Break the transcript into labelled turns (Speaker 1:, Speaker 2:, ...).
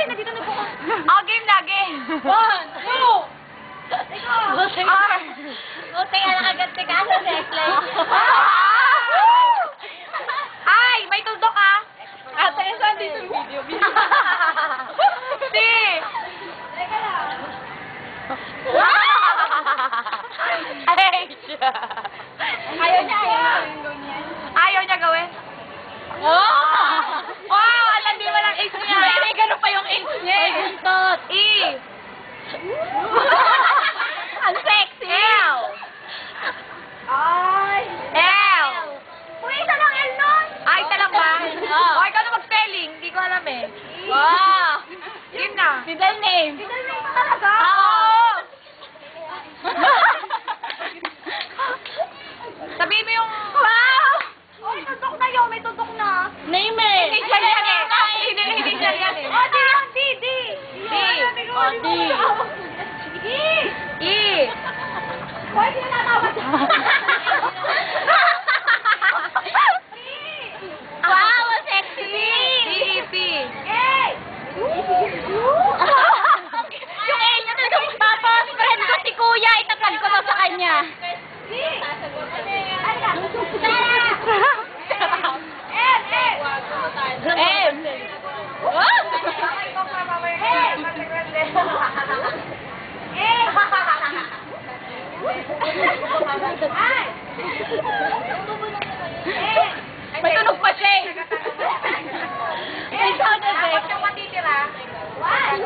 Speaker 1: Ate, nandito na po ako.
Speaker 2: Oh, game na, game.
Speaker 1: 1, 2. Buti nga nakaganti ka sa necklace.
Speaker 2: Ay, may tuldok ah.
Speaker 1: Ate, saan dito yung video?
Speaker 2: Si.
Speaker 1: Teka lang.
Speaker 2: Ay, siya.
Speaker 1: Ayaw niya.
Speaker 2: Ayaw niya gawin. Wow, alam di mo lang ace niya.
Speaker 1: May ganun pa yung ace niya. Ay, guntot.
Speaker 2: E.
Speaker 1: Ang sexy.
Speaker 2: L.
Speaker 1: Ay.
Speaker 2: L.
Speaker 1: Uy, isa lang L nun.
Speaker 2: Ay, talang ba?
Speaker 1: Oo.
Speaker 2: O, ikaw na mag-spelling. Hindi ko alam eh.
Speaker 1: Wow.
Speaker 2: Game na.
Speaker 1: Middle name. Middle name pa talaga?
Speaker 2: Oo. Sabihin mo yung...
Speaker 1: Wow! Oh, may tutok na yun. May tutok na. Name eh.
Speaker 2: Initial yan eh. Initial yan eh.
Speaker 1: Oh, D lang. D. D.
Speaker 2: D.
Speaker 1: Oh, D. E.
Speaker 2: E.
Speaker 1: Hoy, di na natawad. Wow, ang sexy.
Speaker 2: D-E-P.
Speaker 1: A. Yung A niya talaga. Tapos, friend ko si Kuya. Itatag ko na sa kanya. D. M. May tunog pa siya eh. May sound effect.
Speaker 2: Tapos yung matitira.
Speaker 1: One.